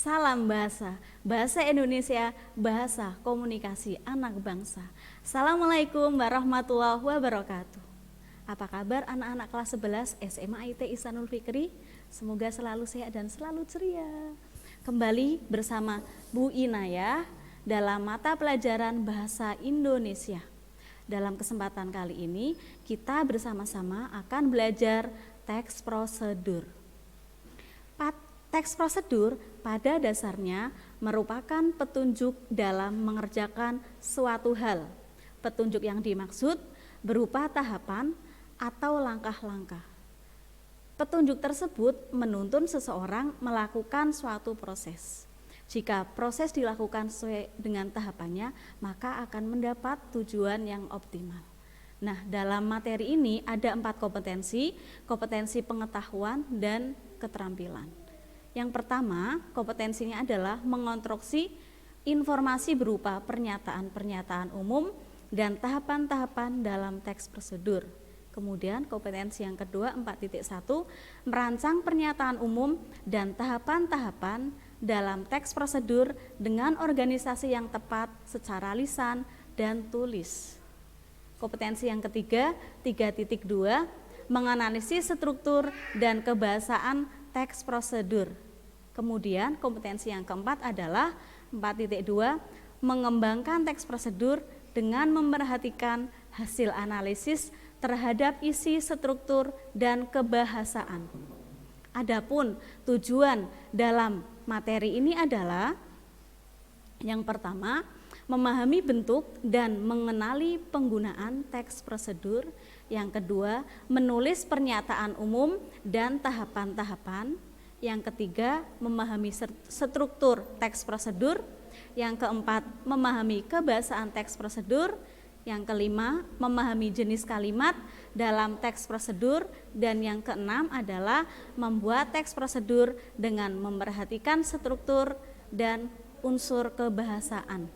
salam bahasa, bahasa Indonesia, bahasa komunikasi anak bangsa. Assalamualaikum warahmatullahi wabarakatuh. Apa kabar anak-anak kelas 11 SMA IT Ihsanul Fikri? Semoga selalu sehat dan selalu ceria. Kembali bersama Bu Inayah dalam mata pelajaran bahasa Indonesia. Dalam kesempatan kali ini kita bersama-sama akan belajar teks prosedur. Teks prosedur pada dasarnya merupakan petunjuk dalam mengerjakan suatu hal. Petunjuk yang dimaksud berupa tahapan atau langkah-langkah. Petunjuk tersebut menuntun seseorang melakukan suatu proses. Jika proses dilakukan sesuai dengan tahapannya, maka akan mendapat tujuan yang optimal. Nah, dalam materi ini ada 4 kompetensi pengetahuan dan keterampilan. Yang pertama, kompetensinya adalah mengonstruksi informasi berupa pernyataan-pernyataan umum dan tahapan-tahapan dalam teks prosedur. Kemudian kompetensi yang kedua 4.1, merancang pernyataan umum dan tahapan-tahapan dalam teks prosedur dengan organisasi yang tepat secara lisan dan tulis. Kompetensi yang ketiga 3.2, menganalisis struktur dan kebahasaan teks prosedur. Kemudian kompetensi yang keempat adalah 4.2, mengembangkan teks prosedur dengan memperhatikan hasil analisis terhadap isi, struktur, dan kebahasaan. Adapun tujuan dalam materi ini adalah yang pertama, memahami bentuk dan mengenali penggunaan teks prosedur. Yang kedua, menulis pernyataan umum dan tahapan-tahapan. Yang ketiga, memahami struktur teks prosedur. Yang keempat, memahami kebahasaan teks prosedur. Yang kelima, memahami jenis kalimat dalam teks prosedur. Dan yang keenam adalah membuat teks prosedur dengan memperhatikan struktur dan unsur kebahasaan.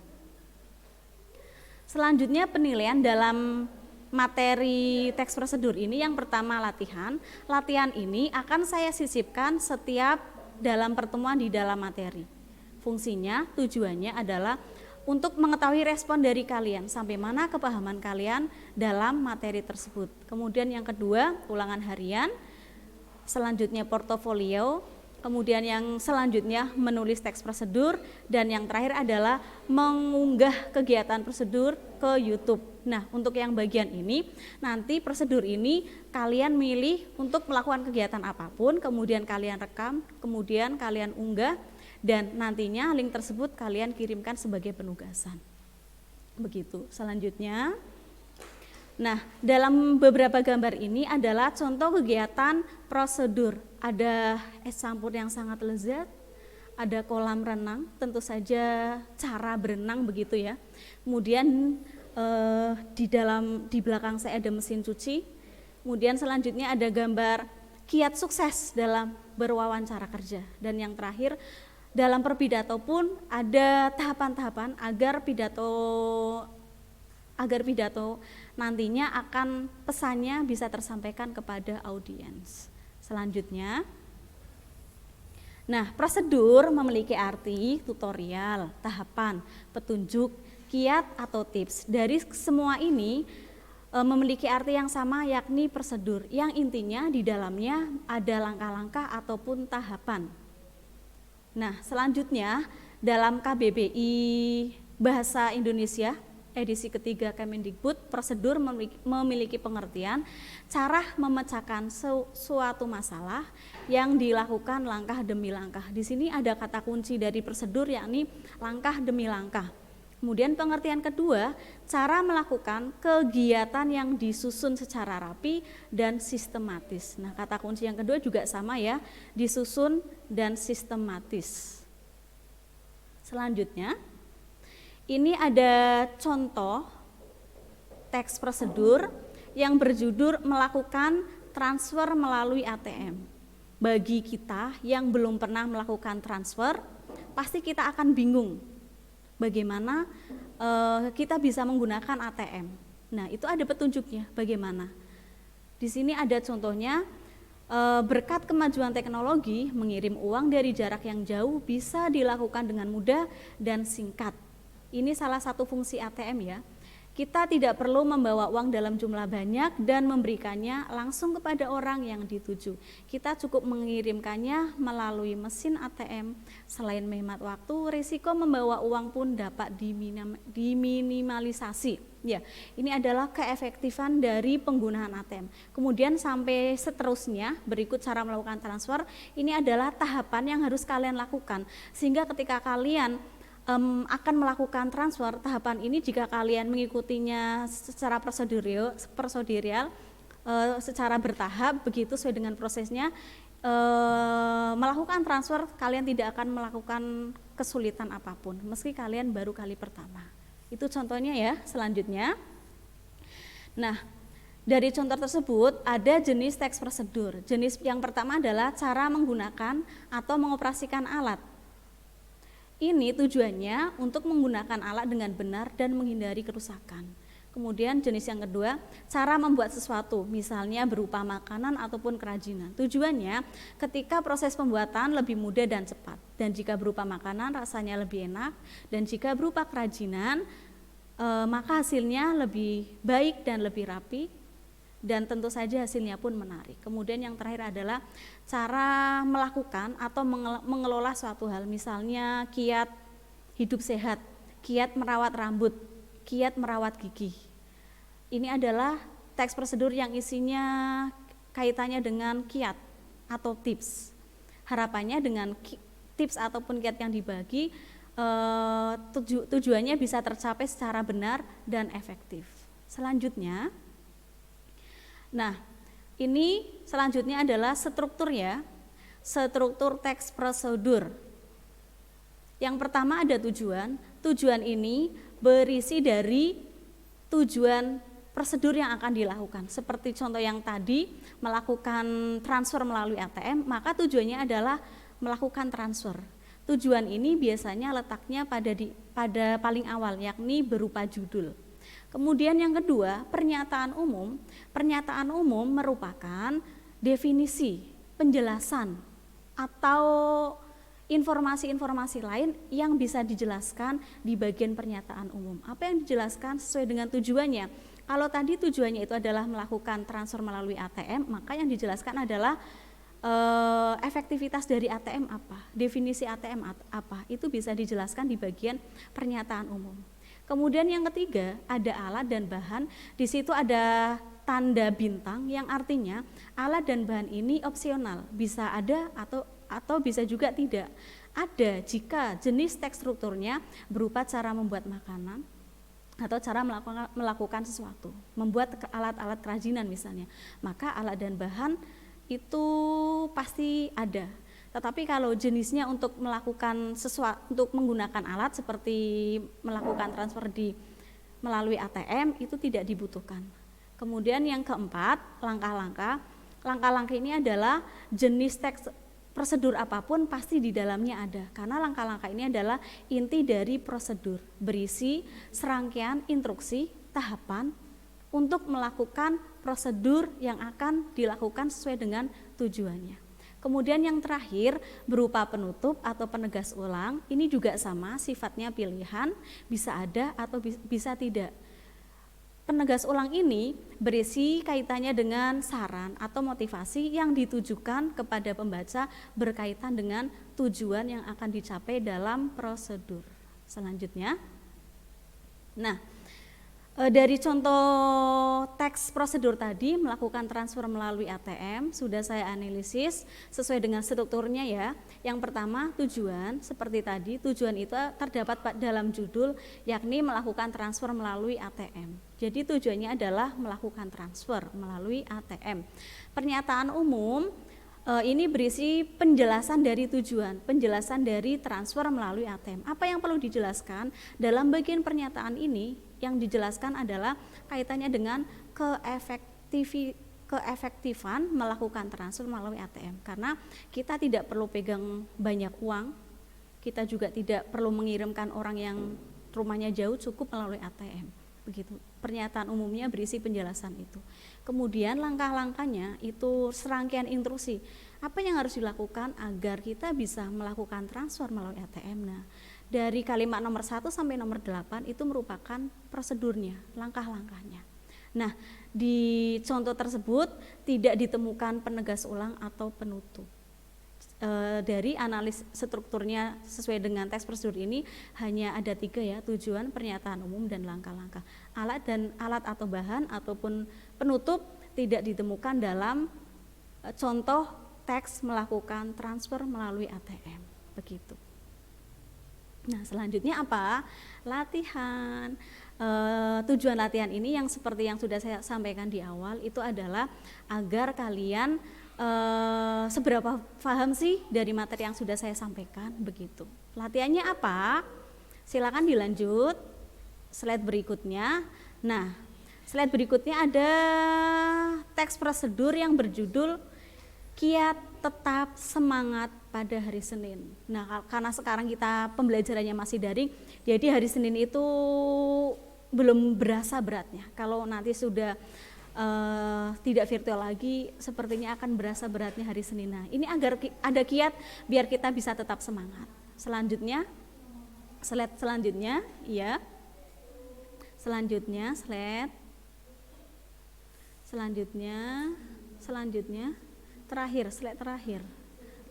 Selanjutnya penilaian dalam materi teks prosedur ini. Yang pertama latihan. Latihan ini akan saya sisipkan setiap dalam pertemuan di dalam materi. Fungsinya, tujuannya adalah untuk mengetahui respon dari kalian, sampai mana kepahaman kalian dalam materi tersebut. Kemudian yang kedua, ulangan harian. Selanjutnya portofolio. Kemudian yang selanjutnya menulis teks prosedur, dan yang terakhir adalah mengunggah kegiatan prosedur ke YouTube. Nah, untuk yang bagian ini, nanti prosedur ini kalian milih untuk melakukan kegiatan apapun, kemudian kalian rekam, kemudian kalian unggah, dan nantinya link tersebut kalian kirimkan sebagai penugasan. Begitu. Selanjutnya, nah, dalam beberapa gambar ini adalah contoh kegiatan prosedur. Ada es campur yang sangat lezat, ada kolam renang, tentu saja cara berenang begitu ya. Kemudian di belakang saya ada mesin cuci. Kemudian selanjutnya ada gambar kiat sukses dalam berwawancara kerja. Dan yang terakhir, dalam perpidato pun ada tahapan-tahapan agar pidato nantinya akan pesannya bisa tersampaikan kepada audiens. Selanjutnya, nah, prosedur memiliki arti tutorial, tahapan, petunjuk, kiat atau tips. Dari semua ini memiliki arti yang sama, yakni prosedur, yang intinya di dalamnya ada langkah-langkah ataupun tahapan. Nah, selanjutnya dalam KBBI Bahasa Indonesia edisi ketiga Kemendikbud, prosedur memiliki pengertian cara memecahkan suatu masalah yang dilakukan langkah demi langkah. Di sini ada kata kunci dari prosedur, yakni langkah demi langkah. Kemudian pengertian kedua, cara melakukan kegiatan yang disusun secara rapi dan sistematis. Nah, kata kunci yang kedua juga sama ya, disusun dan sistematis. Selanjutnya, ini ada contoh teks prosedur yang berjudul melakukan transfer melalui ATM. Bagi kita yang belum pernah melakukan transfer, pasti kita akan bingung bagaimana kita bisa menggunakan ATM. Nah, itu ada petunjuknya bagaimana. Di sini ada contohnya, Berkat kemajuan teknologi, mengirim uang dari jarak yang jauh bisa dilakukan dengan mudah dan singkat. Ini salah satu fungsi ATM ya. Kita tidak perlu membawa uang dalam jumlah banyak dan memberikannya langsung kepada orang yang dituju. Kita cukup mengirimkannya melalui mesin ATM. Selain menghemat waktu, risiko membawa uang pun dapat diminimalisasi. Ya, ini adalah keefektifan dari penggunaan ATM. Kemudian sampai seterusnya, berikut cara melakukan transfer. Ini adalah tahapan yang harus kalian lakukan. Sehingga ketika kalian akan melakukan transfer, tahapan ini jika kalian mengikutinya secara prosedural secara bertahap begitu sesuai dengan prosesnya, melakukan transfer kalian tidak akan melakukan kesulitan apapun meski kalian baru kali pertama. Itu contohnya ya. Selanjutnya, nah dari contoh tersebut ada jenis teks prosedur. Jenis yang pertama adalah cara menggunakan atau mengoperasikan alat. Ini tujuannya untuk menggunakan alat dengan benar dan menghindari kerusakan. Kemudian jenis yang kedua, cara membuat sesuatu, misalnya berupa makanan ataupun kerajinan. Tujuannya ketika proses pembuatan lebih mudah dan cepat. Dan jika berupa makanan rasanya lebih enak, dan jika berupa kerajinan maka hasilnya lebih baik dan lebih rapi, dan tentu saja hasilnya pun menarik. Kemudian yang terakhir adalah cara melakukan atau mengelola suatu hal, misalnya kiat hidup sehat, kiat merawat rambut, kiat merawat gigi. Ini adalah teks prosedur yang isinya kaitannya dengan kiat atau tips. Harapannya dengan tips ataupun kiat yang dibagi, tujuannya bisa tercapai secara benar dan efektif. Selanjutnya, nah, ini selanjutnya adalah struktur ya, struktur teks prosedur. Yang pertama ada tujuan. Tujuan ini berisi dari tujuan prosedur yang akan dilakukan. Seperti contoh yang tadi, melakukan transfer melalui ATM, maka tujuannya adalah melakukan transfer. Tujuan ini biasanya letaknya pada paling awal, yakni berupa judul. Kemudian yang kedua, pernyataan umum. Pernyataan umum merupakan definisi, penjelasan, atau informasi-informasi lain yang bisa dijelaskan di bagian pernyataan umum. Apa yang dijelaskan sesuai dengan tujuannya. Kalau tadi tujuannya itu adalah melakukan transfer melalui ATM, maka yang dijelaskan adalah efektivitas dari ATM apa, definisi ATM apa, itu bisa dijelaskan di bagian pernyataan umum. Kemudian yang ketiga ada alat dan bahan. Di situ ada tanda bintang yang artinya alat dan bahan ini opsional, bisa ada atau bisa juga tidak. Ada jika jenis teks strukturnya berupa cara membuat makanan atau cara melakukan sesuatu, membuat alat-alat kerajinan misalnya, maka alat dan bahan itu pasti ada. Tetapi kalau jenisnya untuk melakukan sesuatu, untuk menggunakan alat seperti melakukan transfer melalui ATM, itu tidak dibutuhkan. Kemudian yang keempat, langkah-langkah. Langkah-langkah ini adalah jenis teks prosedur apapun pasti di dalamnya ada. Karena langkah-langkah ini adalah inti dari prosedur, berisi serangkaian instruksi, tahapan untuk melakukan prosedur yang akan dilakukan sesuai dengan tujuannya. Kemudian yang terakhir berupa penutup atau penegas ulang, ini juga sama sifatnya pilihan, bisa ada atau bisa tidak. Penegas ulang ini berisi kaitannya dengan saran atau motivasi yang ditujukan kepada pembaca berkaitan dengan tujuan yang akan dicapai dalam prosedur. Selanjutnya, nah, dari contoh teks prosedur tadi, melakukan transfer melalui ATM, sudah saya analisis sesuai dengan strukturnya ya. Yang pertama tujuan, seperti tadi, tujuan itu terdapat dalam judul, yakni melakukan transfer melalui ATM. Jadi tujuannya adalah melakukan transfer melalui ATM. Pernyataan umum, ini berisi penjelasan dari tujuan, penjelasan dari transfer melalui ATM. Apa yang perlu dijelaskan dalam bagian pernyataan ini? Yang dijelaskan adalah kaitannya dengan keefektifan melakukan transfer melalui ATM. Karena kita tidak perlu pegang banyak uang, kita juga tidak perlu mengirimkan orang yang rumahnya jauh, cukup melalui ATM. begitu. Pernyataan umumnya berisi penjelasan itu. Kemudian langkah-langkahnya itu serangkaian instruksi. Apa yang harus dilakukan agar kita bisa melakukan transfer melalui ATM? Nah, dari kalimat nomor 1 sampai nomor 8 itu merupakan prosedurnya, langkah-langkahnya. Nah, di contoh tersebut tidak ditemukan penegas ulang atau penutup. Dari analis strukturnya sesuai dengan teks prosedur ini hanya ada 3 ya, tujuan, pernyataan umum, dan langkah-langkah. Alat atau bahan ataupun penutup tidak ditemukan dalam contoh teks melakukan transfer melalui ATM, begitu. Nah, selanjutnya apa? Latihan. Tujuan latihan ini yang seperti yang sudah saya sampaikan di awal itu adalah agar kalian seberapa paham sih dari materi yang sudah saya sampaikan, begitu. Latihannya apa? Silakan dilanjut slide berikutnya. Nah, slide berikutnya ada teks prosedur yang berjudul Kiat Tetap Semangat pada Hari Senin. Nah, karena sekarang kita pembelajarannya masih daring, jadi hari Senin itu belum berasa beratnya. Kalau nanti sudah tidak virtual lagi, sepertinya akan berasa beratnya hari Senin. Nah, ini agar ada kiat biar kita bisa tetap semangat. Selanjutnya, slide selanjutnya, ya. Selanjutnya, slide selanjutnya, slide terakhir.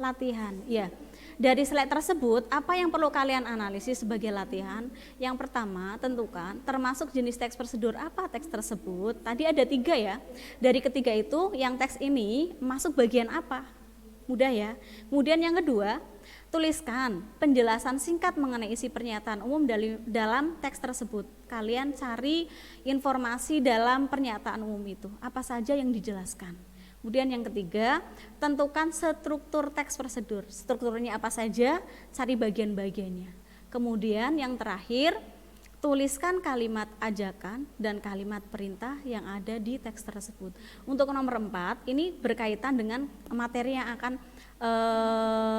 Latihan, ya. Dari slide tersebut, apa yang perlu kalian analisis sebagai latihan? Yang pertama, tentukan termasuk jenis teks prosedur apa teks tersebut. Tadi ada 3 ya. Dari ketiga itu, yang teks ini masuk bagian apa? Mudah ya. Kemudian yang kedua, tuliskan penjelasan singkat mengenai isi pernyataan umum dalam teks tersebut. Kalian cari informasi dalam pernyataan umum itu. Apa saja yang dijelaskan. Kemudian yang ketiga, tentukan struktur teks prosedur. Strukturnya apa saja, cari bagian-bagiannya. Kemudian yang terakhir, tuliskan kalimat ajakan dan kalimat perintah yang ada di teks tersebut. Untuk nomor 4, ini berkaitan dengan materi yang akan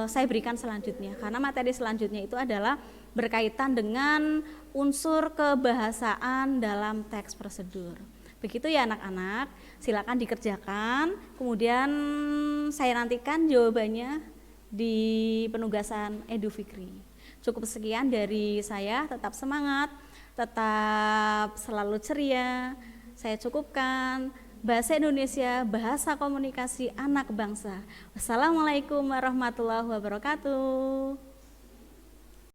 saya berikan selanjutnya. Karena materi selanjutnya itu adalah berkaitan dengan unsur kebahasaan dalam teks prosedur. Begitu ya anak-anak, silakan dikerjakan, kemudian saya nantikan jawabannya di penugasan Edu Fikri. Cukup sekian dari saya, tetap semangat, tetap selalu ceria. Saya cukupkan. Bahasa Indonesia, bahasa komunikasi anak bangsa. Wassalamualaikum warahmatullahi wabarakatuh.